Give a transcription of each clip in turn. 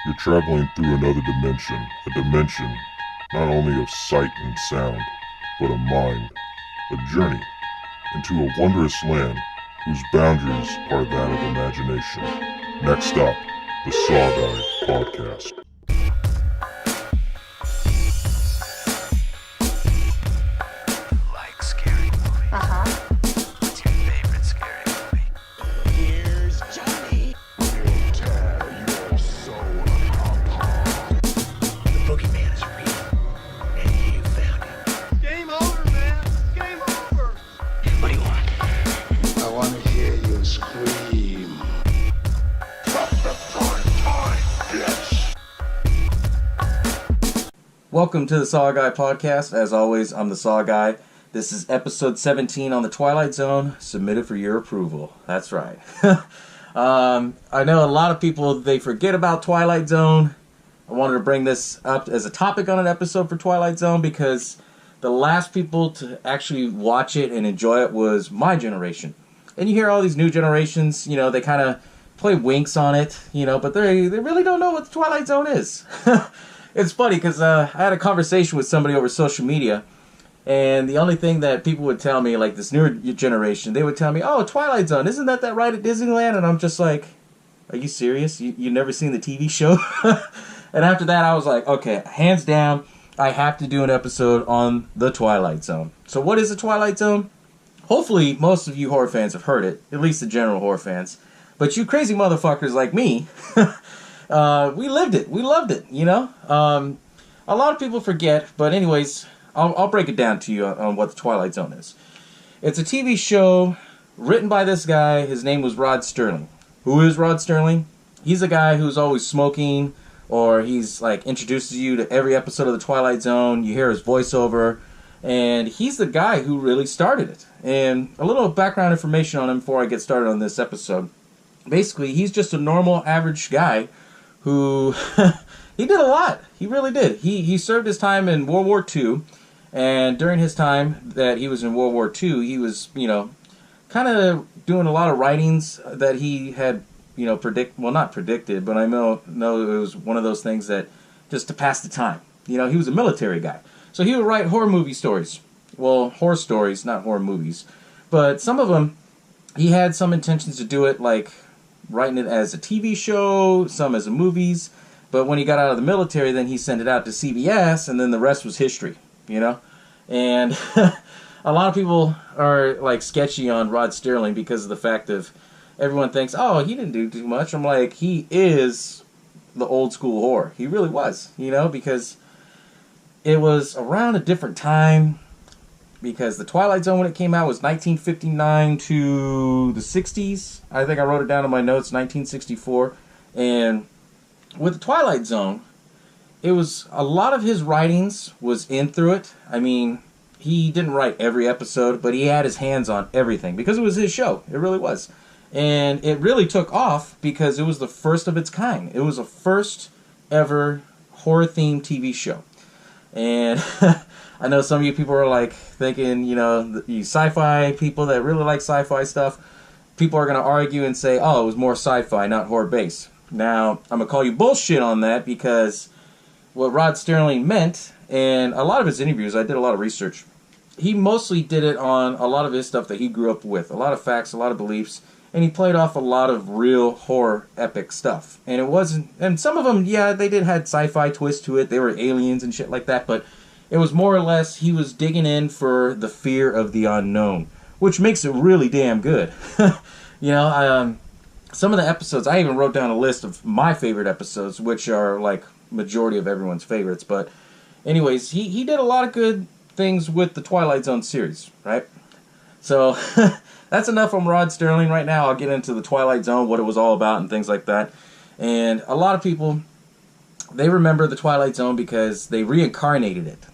You're traveling through another dimension, a dimension not only of sight and sound, but a mind, a journey into a wondrous land whose boundaries are that of imagination. Next stop, the SaWGuy podcast. Like scary movies. What's your favorite scary movie? Here's Johnny. He'll tear your soul apart. The boogeyman is real, and you found him. Game over, man. Game over. What do you want? I want to hear you scream. Welcome to the SaWGuy podcast. As always, I'm the SaWGuy. This is episode 17 on the Twilight Zone, submitted for your approval. That's right. I know a lot of people, they forget about Twilight Zone. I wanted to bring this up as a topic on an episode for Twilight Zone because the last people to actually watch it and enjoy it was my generation. And you hear all these new generations, they kind of play winks on it, but they really don't know what the Twilight Zone is. It's funny because I had a conversation with somebody over social media, and the only thing that people would tell me, like this newer generation, they would tell me, "Oh, Twilight Zone, isn't that ride at Disneyland?" And I'm just like, "Are you serious? You've never seen the TV show?" And after that, I was like, "Okay, hands down, I have to do an episode on the Twilight Zone." So what is the Twilight Zone? Hopefully, most of you horror fans have heard it, at least the general horror fans. But you crazy motherfuckers like me, we lived it. We loved it, A lot of people forget, but anyways, I'll break it down to you on what the Twilight Zone is. It's a TV show written by this guy. His name was Rod Serling. Who is Rod Serling? He's a guy who's always smoking, or he's like introduces you to every episode of the Twilight Zone. You hear his voiceover, and he's the guy who really started it. And a little background information on him before I get started on this episode. Basically, he's just a normal, average guy who he did a lot. He really did. He served his time in World War II, and during his time that he was in World War II, he was, kind of doing a lot of writings that he had, not predicted, but I know it was one of those things that just to pass the time. He was a military guy. So he would write horror movie stories. Well, horror stories, not horror movies. But some of them, he had some intentions to do it, like writing it as a TV show, some as a movies. But when he got out of the military, then he sent it out to CBS, and then the rest was history, And a lot of people are like sketchy on Rod Serling because of the fact of everyone thinks, oh, he didn't do too much. I'm like, he is the old school horror. He really was, because it was around a different time. Because the Twilight Zone, when it came out, was 1959 to the 60s. I think I wrote it down in my notes, 1964. And with the Twilight Zone, it was a lot of his writings was in through it. I mean, he didn't write every episode, but he had his hands on everything because it was his show. It really was. And it really took off because it was the first of its kind. It was a first ever horror-themed TV show. And I know some of you people are like thinking, you sci-fi people that really like sci-fi stuff, people are going to argue and say, oh, it was more sci-fi, not horror-based. Now, I'm going to call you bullshit on that because what Rod Serling meant, and a lot of his interviews, I did a lot of research, he mostly did it on a lot of his stuff that he grew up with, a lot of facts, a lot of beliefs, and he played off a lot of real horror epic stuff. And it wasn't, and some of them, yeah, they did had sci-fi twist to it, they were aliens and shit like that, but it was more or less, he was digging in for the fear of the unknown, which makes it really damn good. Some of the episodes, I even wrote down a list of my favorite episodes, which are like majority of everyone's favorites. But anyways, he did a lot of good things with the Twilight Zone series, right? So that's enough from Rod Serling right now. I'll get into the Twilight Zone, what it was all about and things like that. And a lot of people, they remember the Twilight Zone because they reincarnated it,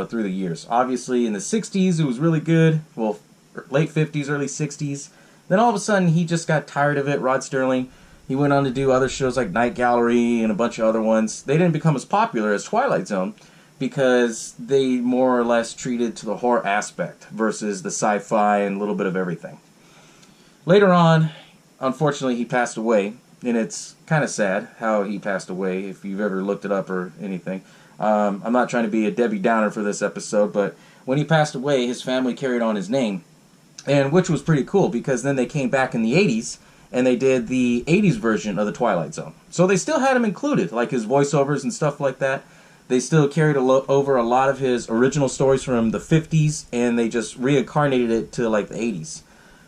through the years. Obviously, in the 60s, it was really good. Well, late 50s, early 60s. Then all of a sudden, he just got tired of it, Rod Serling. He went on to do other shows like Night Gallery and a bunch of other ones. They didn't become as popular as Twilight Zone because they more or less treated to the horror aspect versus the sci-fi and a little bit of everything. Later on, unfortunately, he passed away. and it's kind of sad how he passed away, if you've ever looked it up or anything. I'm not trying to be a Debbie Downer for this episode, but when he passed away, his family carried on his name, and which was pretty cool, because then they came back in the 80s, and they did the 80s version of the Twilight Zone. So they still had him included, like his voiceovers and stuff like that. They still carried over a lot of his original stories from the 50s, and they just reincarnated it to like the 80s.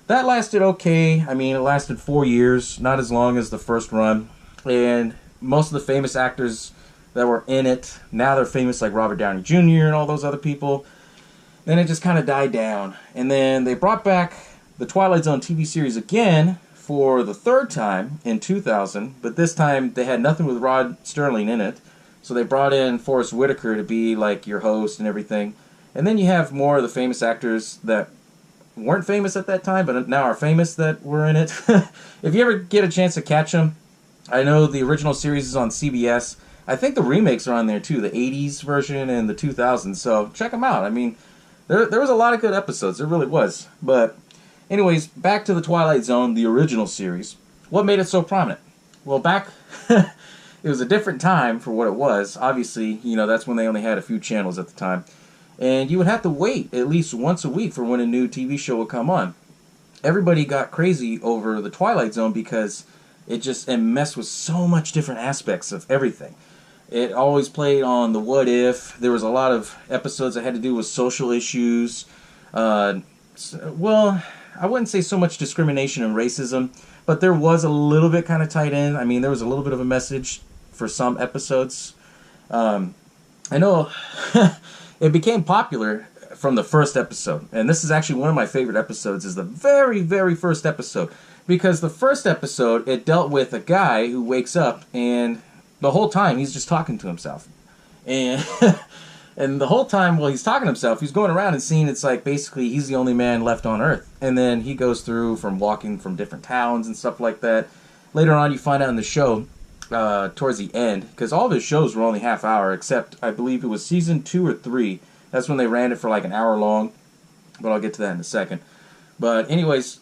That lasted okay. I mean, it lasted 4 years, not as long as the first run. And most of the famous actors that were in it, now they're famous, like Robert Downey Jr. and all those other people. Then it just kind of died down. And then they brought back the Twilight Zone TV series again for the third time in 2000. But this time they had nothing with Rod Sterling in it. So they brought in Forrest Whitaker to be like your host and everything. And then you have more of the famous actors that weren't famous at that time, but now are famous that were in it. If you ever get a chance to catch them, I know the original series is on CBS. I think the remakes are on there too, the 80s version and the 2000s. So check them out. I mean, there was a lot of good episodes. There really was. But anyways, back to the Twilight Zone, the original series. What made it so prominent? Well, back... it was a different time for what it was. Obviously, you know, that's when they only had a few channels at the time. And you would have to wait at least once a week for when a new TV show would come on. Everybody got crazy over the Twilight Zone because it messed with so much different aspects of everything. It always played on the what if. There was a lot of episodes that had to do with social issues. Well, I wouldn't say so much discrimination and racism, but there was a little bit kind of tied in. I mean, there was a little bit of a message for some episodes. I know it became popular from the first episode, and this is actually one of my favorite episodes, is the very, very first episode, because the first episode, it dealt with a guy who wakes up, and the whole time he's just talking to himself, and and the whole time while he's talking to himself, he's going around and seeing it's like basically he's the only man left on Earth, and then he goes through from walking from different towns and stuff like that. Later on, you find out in the show, towards the end, because all of his shows were only half hour, except I believe it was season 2 or 3. That's when they ran it for like an hour long, but I'll get to that in a second. But anyways,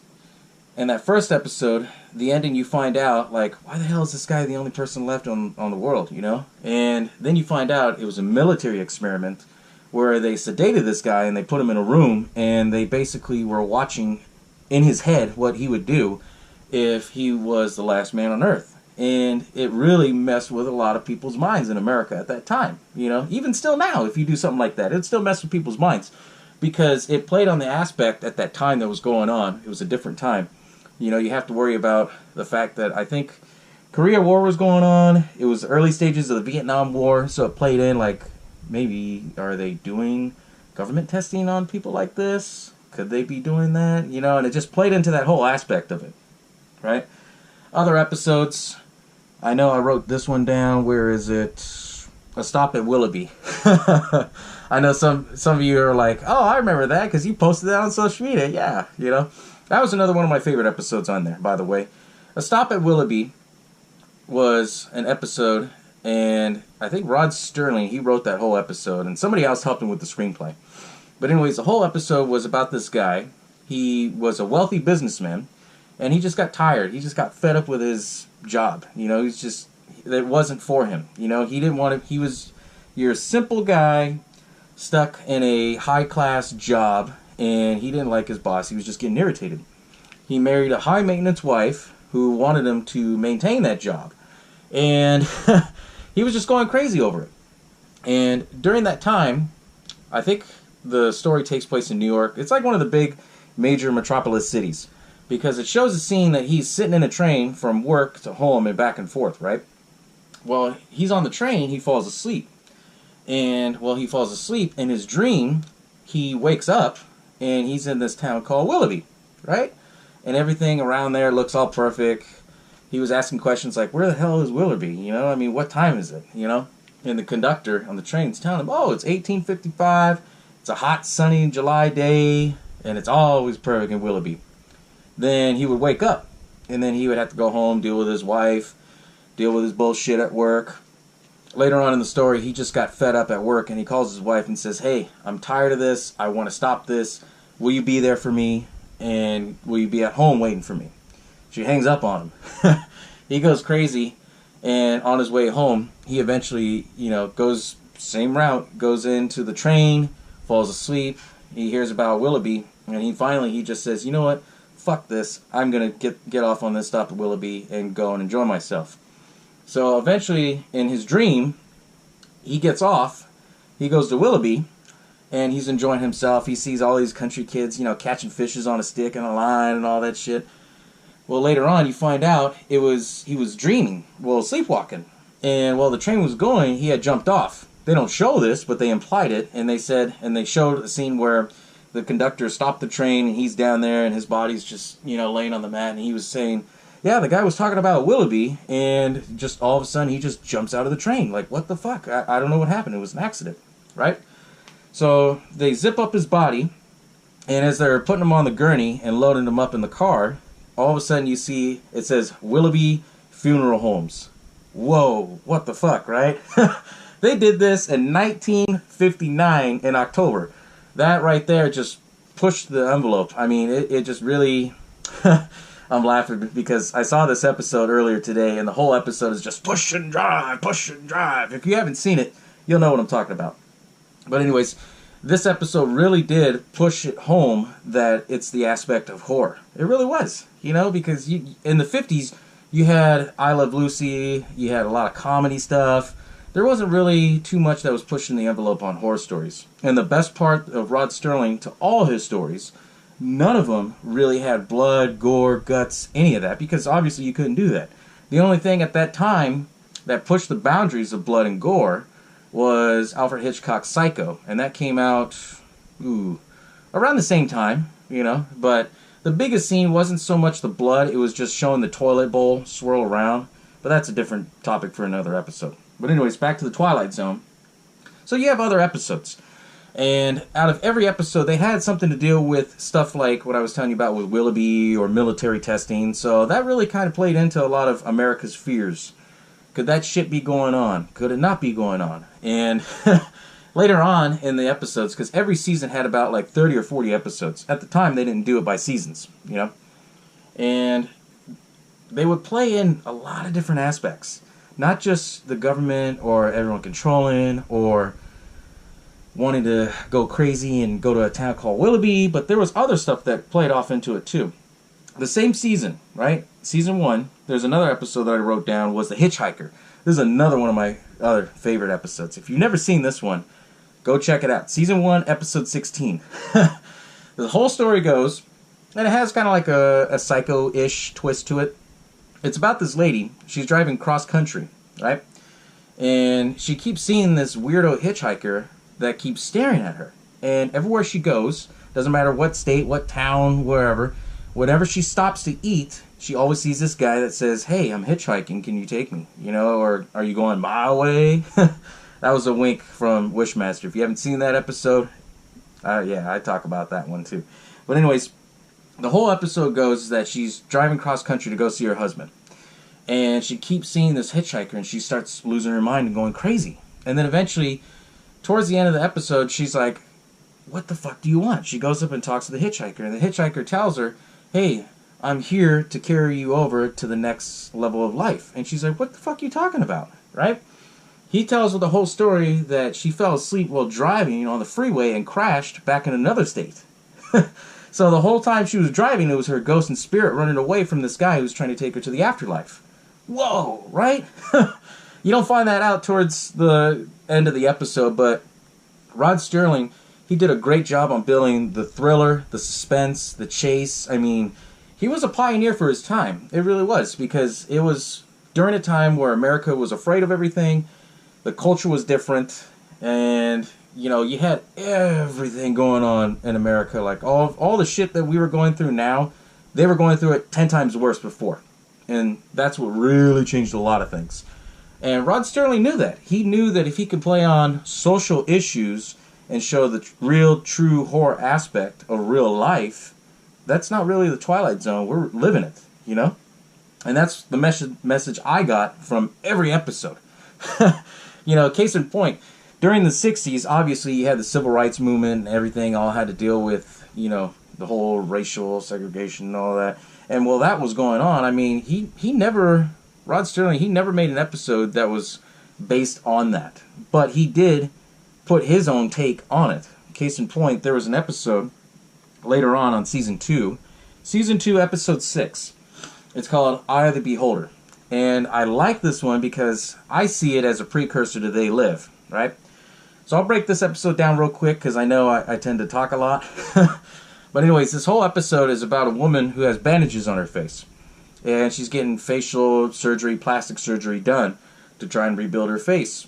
in that first episode, the ending, you find out, like, why the hell is this guy the only person left on the world, you know? And then you find out it was a military experiment where they sedated this guy and they put him in a room, and they basically were watching in his head what he would do if he was the last man on Earth. And it really messed with a lot of people's minds in America at that time. You know, even still now, if you do something like that, it still mess with people's minds. Because it played on the aspect at that time that was going on. It was a different time. You know, you have to worry about the fact that I think Korea War was going on. It was the early stages of the Vietnam War. So it played in like, maybe, are they doing government testing on people like this? Could they be doing that? You know, and it just played into that whole aspect of it. Right? Other episodes... I know I wrote this one down. Where is it? A Stop at Willoughby. I know some of you are like, oh, I remember that because you posted that on social media. Yeah, you know. That was another one of my favorite episodes on there, by the way. A Stop at Willoughby was an episode, and I think Rod Sterling, he wrote that whole episode, and somebody else helped him with the screenplay. But anyways, the whole episode was about this guy. He was a wealthy businessman, and he just got tired. He just got fed up with his job. You know, he's just, it wasn't for him. You know, he didn't want to, you're a simple guy stuck in a high-class job, and he didn't like his boss. He was just getting irritated. He married a high-maintenance wife who wanted him to maintain that job. And he was just going crazy over it. And during that time, I think the story takes place in New York. It's like one of the big major metropolis cities, because it shows a scene that he's sitting in a train from work to home and back and forth, right? Well, he's on the train, he falls asleep. And while he falls asleep, in his dream, he wakes up, and he's in this town called Willoughby, right? And everything around there looks all perfect. He was asking questions like, where the hell is Willoughby? You know, I mean, what time is it? You know? And the conductor on the train's telling him, oh, it's 1855, it's a hot, sunny July day, and it's always perfect in Willoughby. Then he would wake up, and then he would have to go home, deal with his wife, deal with his bullshit at work. Later on in the story, he just got fed up at work, and he calls his wife and says, hey, I'm tired of this, I want to stop this, will you be there for me, and will you be at home waiting for me? She hangs up on him. he goes crazy, and on his way home, he eventually, goes same route, goes into the train, falls asleep. He hears about Willoughby, and he just says, you know what? Fuck this. I'm gonna get off on this stop at Willoughby and go and enjoy myself. So eventually, in his dream, he gets off. He goes to Willoughby, and he's enjoying himself. He sees all these country kids, catching fishes on a stick and a line and all that shit. Well, later on, you find out he was dreaming, sleepwalking. And while the train was going, he had jumped off. They don't show this, but they implied it, and they showed a scene where the conductor stopped the train, and he's down there, and his body's just, laying on the mat, and he was saying, yeah, the guy was talking about Willoughby, and just all of a sudden, he just jumps out of the train. Like, what the fuck? I don't know what happened. It was an accident, right? So they zip up his body, and as they're putting him on the gurney and loading him up in the car, all of a sudden you see it says Willoughby Funeral Homes. Whoa, what the fuck, right? They did this in 1959 in October. That right there just pushed the envelope. I mean, it just really... I'm laughing because I saw this episode earlier today, and the whole episode is just push and drive, push and drive. If you haven't seen it, you'll know what I'm talking about. But anyways, this episode really did push it home that it's the aspect of horror. It really was, because in the 50s, you had I Love Lucy, you had a lot of comedy stuff. There wasn't really too much that was pushing the envelope on horror stories. And the best part of Rod Serling to all his stories, none of them really had blood, gore, guts, any of that, because obviously you couldn't do that. The only thing at that time that pushed the boundaries of blood and gore was Alfred Hitchcock's Psycho, and that came out around the same time, but the biggest scene wasn't so much the blood, it was just showing the toilet bowl swirl around, but that's a different topic for another episode. But anyways, back to the Twilight Zone. So you have other episodes, and out of every episode, they had something to deal with stuff like what I was telling you about with Willoughby or military testing, so that really kind of played into a lot of America's fears. Could that shit be going on? Could it not be going on? And later on in the episodes, because every season had about like 30 or 40 episodes. At the time, they didn't do it by seasons, And they would play in a lot of different aspects. Not just the government or everyone controlling or wanting to go crazy and go to a town called Willoughby, but there was other stuff that played off into it too. The same season, right? Season 1, there's another episode that I wrote down was The Hitchhiker. This is another one of my other favorite episodes. If you've never seen this one, go check it out. Season 1, episode 16. The whole story goes, and it has kind of like a psycho-ish twist to it. It's about this lady. She's driving cross-country, right? And she keeps seeing this weirdo hitchhiker that keeps staring at her. And everywhere she goes, doesn't matter what state, what town, wherever, whenever she stops to eat, she always sees this guy that says, hey, I'm hitchhiking, can you take me? Or are you going my way? That was a wink from Wishmaster. If you haven't seen that episode, I talk about that one too. But anyways, the whole episode goes that she's driving cross country to go see her husband. And she keeps seeing this hitchhiker, and she starts losing her mind and going crazy. And then eventually, towards the end of the episode, she's like, what the fuck do you want? She goes up and talks to the hitchhiker, and the hitchhiker tells her, hey, I'm here to carry you over to the next level of life. And she's like, what the fuck are you talking about? Right? He tells her the whole story that she fell asleep while driving on the freeway and crashed back in another state. So the whole time she was driving, it was her ghost and spirit running away from this guy who was trying to take her to the afterlife. Whoa, right? You don't find that out towards the end of the episode, but Rod Serling, he did a great job on building the thriller, the suspense, the chase. I mean, he was a pioneer for his time. It really was, because it was during a time where America was afraid of everything, the culture was different, and you had everything going on in America. Like all the shit that we were going through now, they were going through it 10 times worse before. And that's what really changed a lot of things. And Rod Serling knew that. He knew that if he could play on social issues and show the real, true horror aspect of real life, that's not really the Twilight Zone. We're living it, And that's the message I got from every episode. Case in point, during the 60s, obviously, you had the civil rights movement and everything all had to deal with, the whole racial segregation and all that. And while that was going on, I mean, he never Rod Serling, he never made an episode that was based on that. But he did put his own take on it. Case in point, there was an episode later on Season 2. Season 2, Episode 6. It's called Eye of the Beholder. And I like this one because I see it as a precursor to They Live, right? So I'll break this episode down real quick because I know I tend to talk a lot. But anyways, this whole episode is about a woman who has bandages on her face. And she's getting facial surgery, plastic surgery done to try and rebuild her face.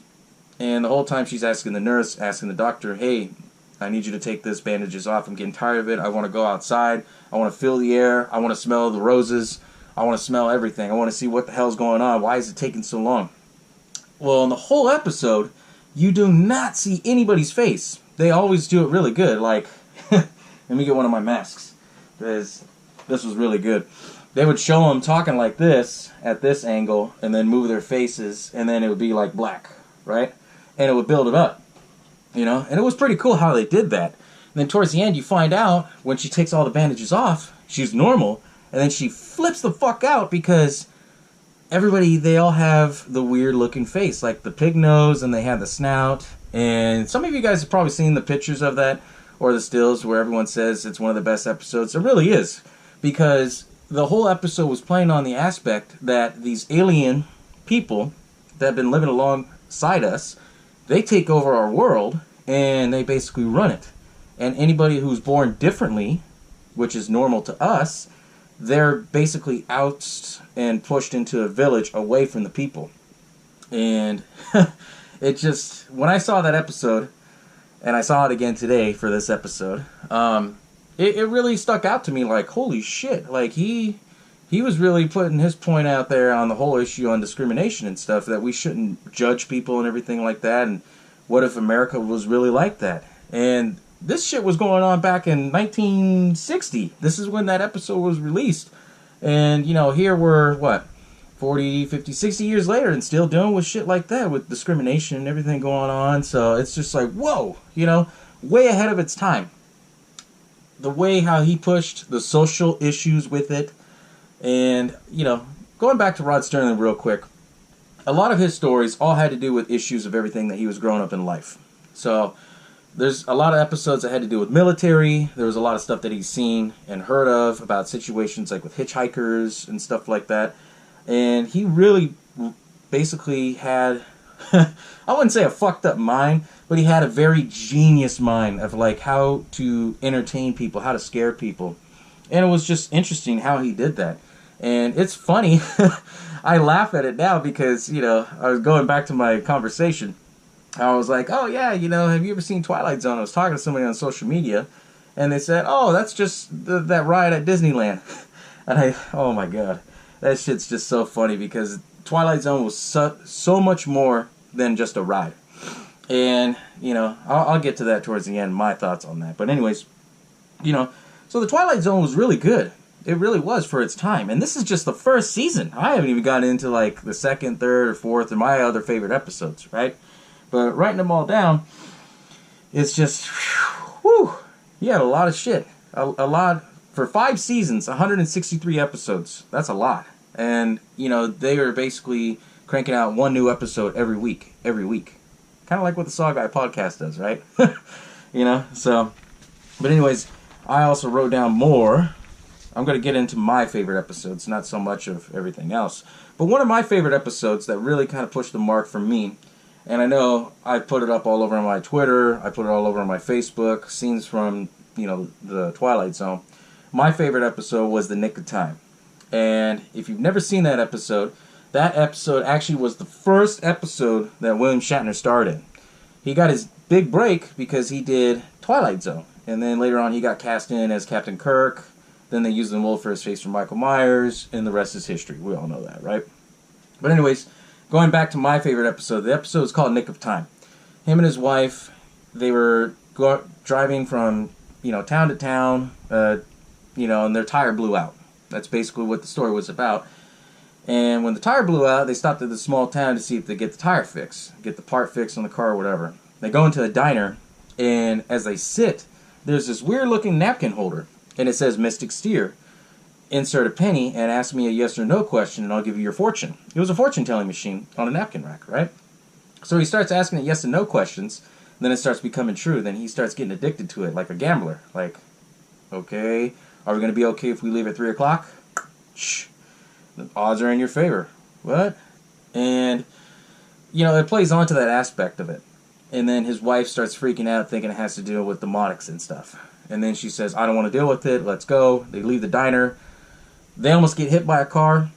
And the whole time she's asking the nurse, asking the doctor, hey, I need you to take this bandages off. I'm getting tired of it. I want to go outside. I want to feel the air. I want to smell the roses. I want to smell everything. I want to see what the hell's going on. Why is it taking so long? Well, in the whole episode, you do not see anybody's face. They always do it really good. Like, let me get one of my masks, because this was really good. They would show them talking like this at this angle and then move their faces, and then it would be like black, right? And it would build it up, you know? And it was pretty cool how they did that. And then towards the end, you find out when she takes all the bandages off, she's normal, and then she flips the fuck out because everybody, they all have the weird looking face, like the pig nose, and they have the snout. And some of you guys have probably seen the pictures of that or the stills where everyone says it's one of the best episodes. It really is, because the whole episode was playing on the aspect that these alien people that have been living alongside us, they take over our world and they basically run it. And anybody who's born differently, which is normal to us, they're basically ousted and pushed into a village away from the people. And it just, when I saw that episode, and I saw it again today for this episode, it really stuck out to me like, holy shit, like he was really putting his point out there on the whole issue on discrimination and stuff, that we shouldn't judge people and everything like that, and what if America was really like that? And this shit was going on back in 1960. This is when that episode was released. And, you know, here we're, 40, 50, 60 years later and still dealing with shit like that, with discrimination and everything going on. So it's just like, whoa, you know, way ahead of its time. The way how he pushed the social issues with it. And, you know, going back to Rod Serling real quick, a lot of his stories all had to do with issues of everything that he was growing up in life. So there's a lot of episodes that had to do with military. There was a lot of stuff that he's seen and heard of about situations like with hitchhikers and stuff like that. And he really basically had, I wouldn't say a fucked up mind, but he had a very genius mind of like how to entertain people, how to scare people. And it was just interesting how he did that. And it's funny. I laugh at it now because, you know, I was going back to my conversation. I was like, oh yeah, you know, have you ever seen Twilight Zone? I was talking to somebody on social media, and they said, oh, that's just that ride at Disneyland. And oh my god, that shit's just so funny because Twilight Zone was so much more than just a ride. And, you know, I'll get to that towards the end, my thoughts on that. But anyways, you know, so the Twilight Zone was really good. It really was for its time. And this is just the first season. I haven't even gotten into like the second, third, or fourth, and my other favorite episodes, right? But writing them all down, it's just, whew, you had a lot of shit. A lot, for 5 seasons, 163 episodes. That's a lot. And, you know, they are basically cranking out one new episode every week. Kind of like what the SaWGuy podcast does, right? You know, so, but anyways, I also wrote down more. I'm going to get into my favorite episodes, not so much of everything else. But one of my favorite episodes that really kind of pushed the mark for me, and I know I put it up all over on my Twitter, I put it all over on my Facebook, scenes from, you know, the Twilight Zone. My favorite episode was The Nick of Time. And if you've never seen that episode actually was the first episode that William Shatner starred in. He got his big break because he did Twilight Zone. And then later on he got cast in as Captain Kirk. Then they used the mold for his face from Michael Myers, and the rest is history. We all know that, right? But anyways, going back to my favorite episode, the episode is called Nick of Time. Him and his wife, they were driving from, you know, town to town, you know, and their tire blew out. That's basically what the story was about. And when the tire blew out, they stopped at the small town to see if they get the tire fixed, get the part fixed on the car or whatever. They go into a diner, and as they sit, there's this weird-looking napkin holder, and it says Mystic Steer. insert a penny and ask me a yes or no question, and I'll give you your fortune. It was a fortune-telling machine on a napkin rack, right? So he starts asking it yes and no questions, and then it starts becoming true. Then he starts getting addicted to it like a gambler. Like, okay, are we going to be okay if we leave at 3 o'clock? Shh. The odds are in your favor. What? And, it plays on to that aspect of it. And then his wife starts freaking out, thinking it has to deal with demonics and stuff. And then she says, I don't want to deal with it, let's go. They leave the diner. They almost get hit by a car.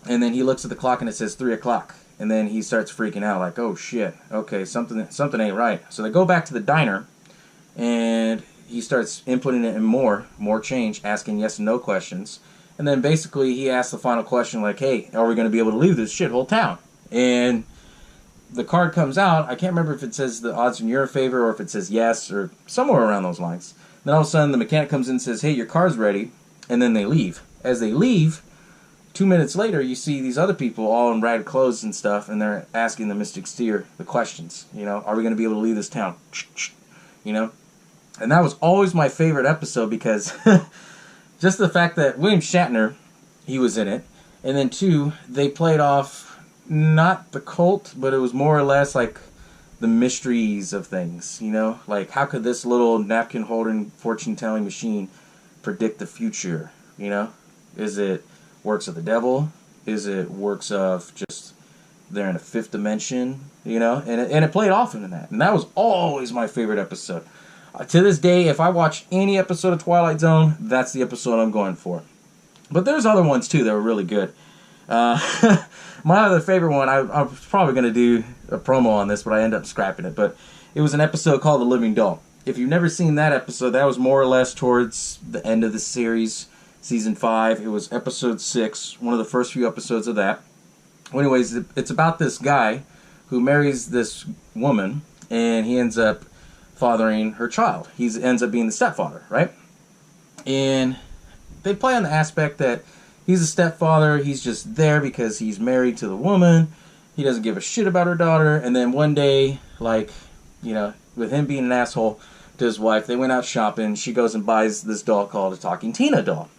And then he looks at the clock and it says 3 o'clock. And then he starts freaking out like, oh shit, okay, something ain't right. So they go back to the diner, and he starts inputting it in more change, asking yes and no questions. And then basically he asks the final question like, hey, are we going to be able to leave this shithole town? And the card comes out. I can't remember if it says the odds in your favor or if it says yes or somewhere around those lines. Then all of a sudden the mechanic comes in and says, hey, your car's ready. And then they leave. As they leave, 2 minutes later, you see these other people all in rad clothes and stuff, and they're asking the Mystic Steer the questions. Are we going to be able to leave this town? And that was always my favorite episode because just the fact that William Shatner, he was in it, and then 2, they played off not the cult, but it was more or less like the mysteries of things, like how could this little napkin holding fortune telling machine predict the future? Is it works of the devil? Is it works of just they're in a 5th dimension? And it played off into that, and that was always my favorite episode. To this day, if I watch any episode of Twilight Zone, that's the episode I'm going for. But there's other ones too that were really good. My other favorite one, I was probably going to do a promo on this, but I ended up scrapping it. But it was an episode called The Living Doll. If you've never seen that episode, that was more or less towards the end of the series, Season 5. It was Episode 6, one of the first few episodes of that. Well, anyways, it's about this guy who marries this woman, and he ends up fathering her child. He ends up being the stepfather, right? And they play on the aspect that he's a stepfather, he's just there because he's married to the woman, he doesn't give a shit about her daughter, and then one day, with him being an asshole to his wife, they went out shopping, she goes and buys this doll called a Talking Tina doll.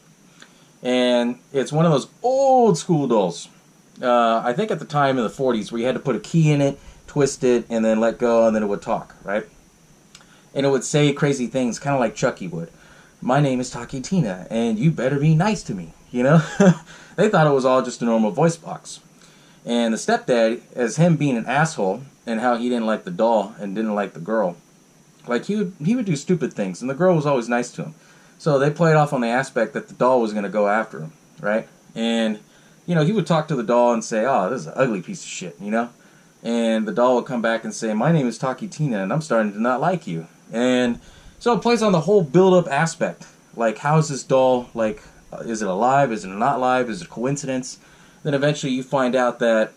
And it's one of those old school dolls. I think at the time in the 40s where you had to put a key in it, twist it, and then let go, and then it would talk, right? And it would say crazy things, kind of like Chucky would. My name is Talking Tina, and you better be nice to me, They thought it was all just a normal voice box. And the stepdad, as him being an asshole, and how he didn't like the doll and didn't like the girl, like he would do stupid things, and the girl was always nice to him. So they played off on the aspect that the doll was going to go after him, right? And, he would talk to the doll and say, oh, this is an ugly piece of shit, And the doll would come back and say, my name is Talking Tina, and I'm starting to not like you. And so it plays on the whole build-up aspect. Like, how is this doll, is it alive? Is it not alive? Is it a coincidence? Then eventually you find out that,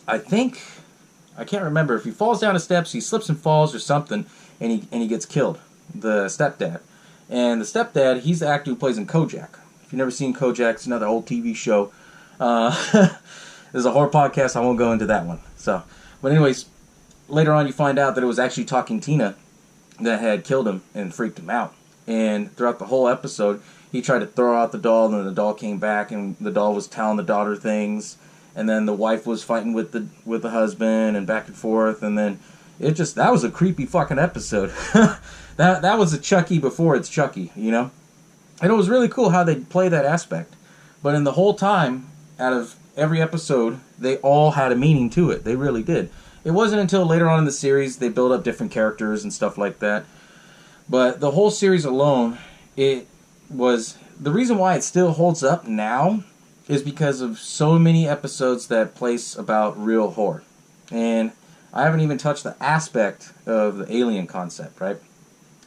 I can't remember, if he falls down the steps, he slips and falls or something, and he gets killed, the stepdad. And the stepdad, he's the actor who plays in Kojak. If you've never seen Kojak, it's another old TV show. There's a horror podcast, I won't go into that one. But anyways, later on you find out that it was actually Talking Tina that had killed him and freaked him out. And throughout the whole episode, he tried to throw out the doll, and then the doll came back, and the doll was telling the daughter things, and then the wife was fighting with the husband, and back and forth, and then that was a creepy fucking episode. that was a Chucky before it's Chucky, And it was really cool how they play that aspect. But in the whole time, out of every episode, they all had a meaning to it. They really did. It wasn't until later on in the series they built up different characters and stuff like that. But the whole series alone, it was... The reason why it still holds up now is because of so many episodes that place about real horror. And I haven't even touched the aspect of the alien concept, right?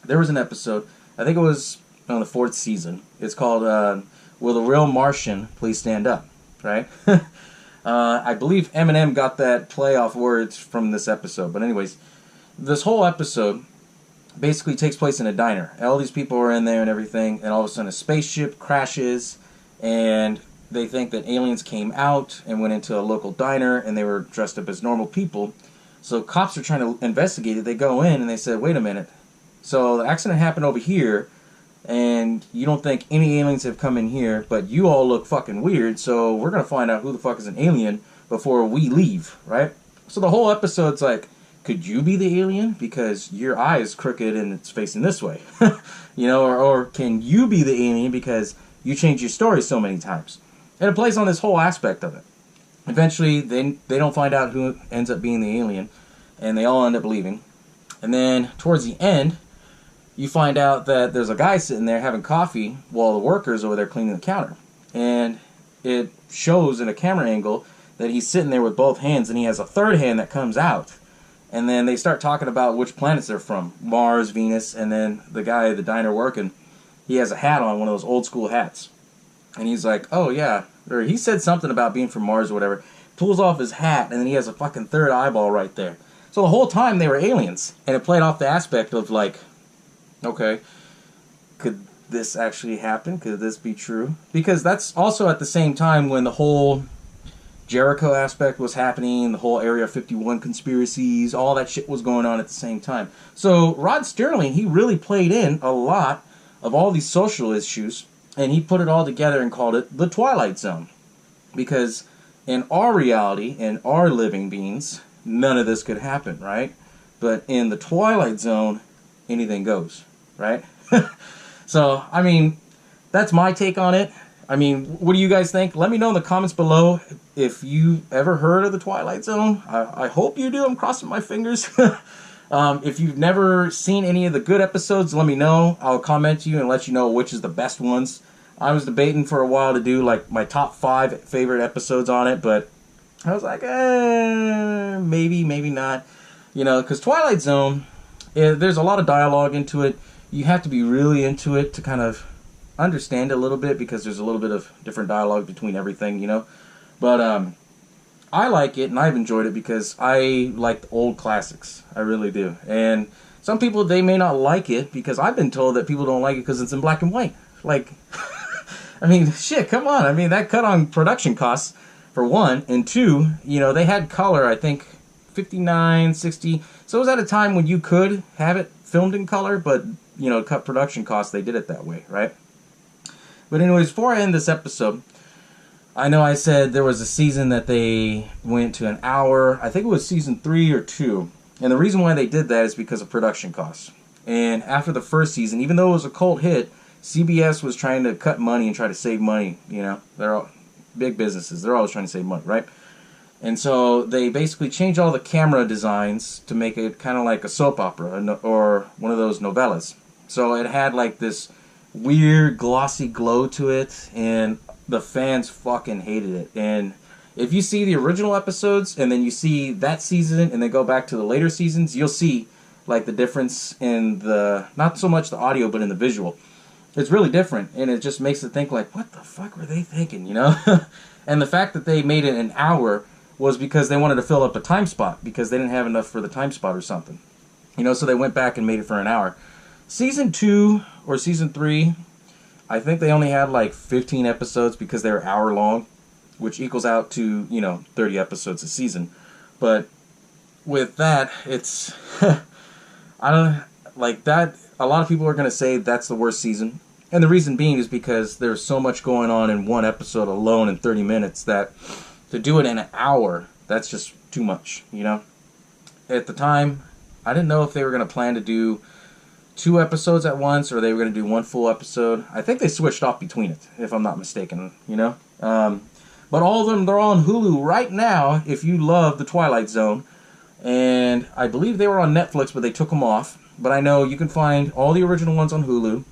There was an episode, I think it was on the 4th season. It's called, Will the Real Martian Please Stand Up, right? I believe Eminem got that play off words from this episode. But anyways, this whole episode basically takes place in a diner. All these people are in there and everything, and all of a sudden a spaceship crashes, and they think that aliens came out and went into a local diner, and they were dressed up as normal people. So cops are trying to investigate it. They go in, and they say, wait a minute. So the accident happened over here, and you don't think any aliens have come in here, but you all look fucking weird, so we're gonna find out who the fuck is an alien before we leave, right? So the whole episode's like, could you be the alien because your eye is crooked and it's facing this way? Or can you be the alien because you changed your story so many times? And it plays on this whole aspect of it. Eventually, they don't find out who ends up being the alien, and they all end up leaving. And then, towards the end, you find out that there's a guy sitting there having coffee while the workers over there cleaning the counter. And it shows in a camera angle that he's sitting there with both hands, and he has a third hand that comes out. And then they start talking about which planets they're from. Mars, Venus, and then the guy at the diner working, he has a hat on, one of those old school hats. And he's like, oh yeah, or he said something about being from Mars or whatever. Pulls off his hat, and then he has a fucking third eyeball right there. So the whole time they were aliens. And it played off the aspect of like, okay, could this actually happen? Could this be true? Because that's also at the same time when the whole Jericho aspect was happening, the whole Area 51 conspiracies, all that shit was going on at the same time. So Rod Sterling, he really played in a lot of all these social issues, and he put it all together and called it the Twilight Zone. Because in our reality, in our living beings, none of this could happen, right? But in the Twilight Zone, anything goes, right? So, I mean, that's my take on it. I mean, what do you guys think? Let me know in the comments below if you ever heard of the Twilight Zone. I hope you do. I'm crossing my fingers. If you've never seen any of the good episodes, let me know. I'll comment to you and let you know which is the best ones. I was debating for a while to do like my top 5 favorite episodes on it, but I was like, maybe not. Because Twilight Zone, there's a lot of dialogue into it. You have to be really into it to kind of understand it a little bit, because there's a little bit of different dialogue between everything, But I like it, and I've enjoyed it because I like the old classics. I really do. And some people, they may not like it because I've been told that people don't like it because it's in black and white. Like, I mean, shit, come on. I mean, that cut on production costs, for one. And two, they had color, I think, 59, 60. So it was at a time when you could have it filmed in color, but, cut production costs, they did it that way, right? But anyways, before I end this episode, I know I said there was a season that they went to an hour. I think it was season 3 or 2. And the reason why they did that is because of production costs. And after the first season, even though it was a cult hit, CBS was trying to cut money and try to save money. They're all big businesses. They're always trying to save money, right? And so they basically changed all the camera designs to make it kind of like a soap opera or one of those novellas. So it had like this weird glossy glow to it, and the fans fucking hated it. And if you see the original episodes and then you see that season and then go back to the later seasons, you'll see like the difference in the, not so much the audio, but in the visual. It's really different, and it just makes it think like, what the fuck were they thinking, And the fact that they made it an hour was because they wanted to fill up a time spot, because they didn't have enough for the time spot or something. So they went back and made it for an hour. Season 2 or Season 3, I think they only had like 15 episodes because they were hour long, which equals out to, 30 episodes a season. But with that, it's, I don't, like that, a lot of people are going to say that's the worst season. And the reason being is because there's so much going on in one episode alone in 30 minutes that to do it in an hour, that's just too much, At the time, I didn't know if they were going to plan to do 2 episodes at once, or they were going to do 1 full episode. I think they switched off between it, if I'm not mistaken, But all of them, they're on Hulu right now, if you love The Twilight Zone. And I believe they were on Netflix, but they took them off. But I know you can find all the original ones on Hulu.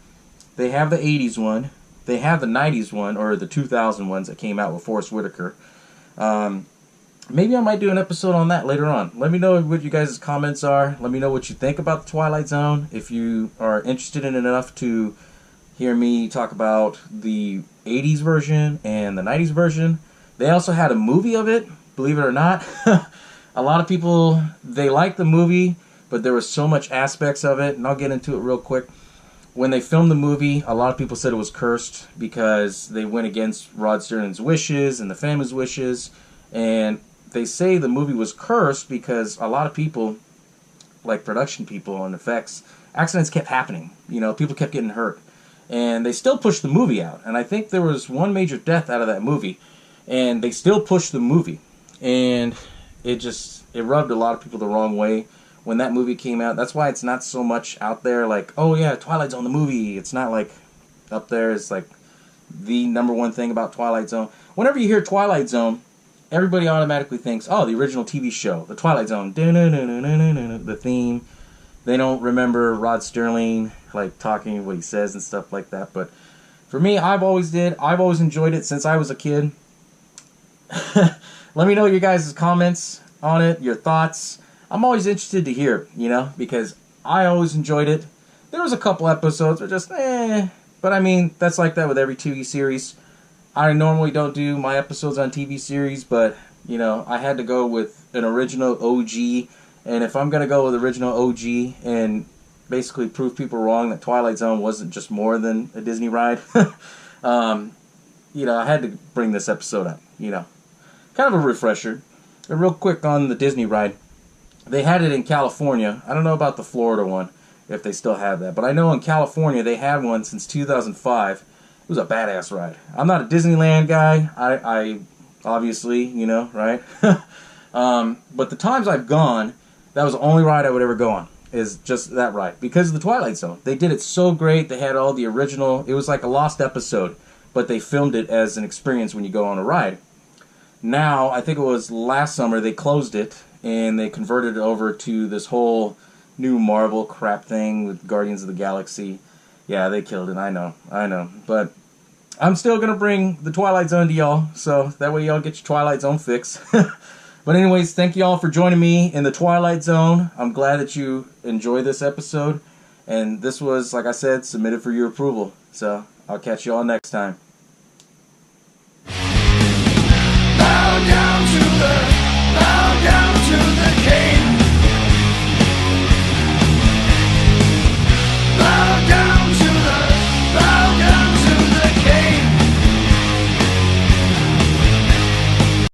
They have the 80s one. They have the 90s one, or the 2000 ones that came out with Forrest Whitaker. Maybe I might do an episode on that later on. Let me know what you guys' comments are. Let me know what you think about the Twilight Zone. If you are interested in it enough to hear me talk about the 80s version and the 90s version. They also had a movie of it, believe it or not. A lot of people, they liked the movie, but there was so much aspects of it, and I'll get into it real quick. When they filmed the movie, a lot of people said it was cursed because they went against Rod Sterling's wishes and the family's wishes. And they say the movie was cursed because a lot of people, like production people and effects, accidents kept happening. People kept getting hurt. and they still pushed the movie out. And I think there was one major death out of that movie, and they still pushed the movie. And it rubbed a lot of people the wrong way when that movie came out. That's why it's not so much out there like, oh yeah, Twilight Zone the movie. It's not like up there. It's like the number one thing about Twilight Zone. Whenever you hear Twilight Zone, everybody automatically thinks, oh, the original TV show, the Twilight Zone, the theme. They don't remember Rod Sterling like talking what he says and stuff like that. But for me, I've always enjoyed it since I was a kid. Let me know your guys' comments on it, your thoughts. I'm always interested to hear, because I always enjoyed it. There was a couple episodes that just, but I mean, that's like that with every TV series. I normally don't do my episodes on TV series, but, I had to go with an original OG. And if I'm going to go with original OG and basically prove people wrong that Twilight Zone wasn't just more than a Disney ride, I had to bring this episode up, Kind of a refresher. And real quick on the Disney ride. They had it in California. I don't know about the Florida one, if they still have that. But I know in California they had one since 2005. It was a badass ride. I'm not a Disneyland guy. I obviously, right? But the times I've gone, that was the only ride I would ever go on, is just that ride. Because of the Twilight Zone. They did it so great. They had all the original. It was like a lost episode, but they filmed it as an experience when you go on a ride. Now, I think it was last summer, they closed it, and they converted it over to this whole new Marvel crap thing with Guardians of the Galaxy. Yeah, they killed it, I know. But I'm still going to bring the Twilight Zone to y'all, so that way y'all get your Twilight Zone fix. But anyways, thank y'all for joining me in the Twilight Zone. I'm glad that you enjoyed this episode. And this was, like I said, submitted for your approval. So I'll catch y'all next time.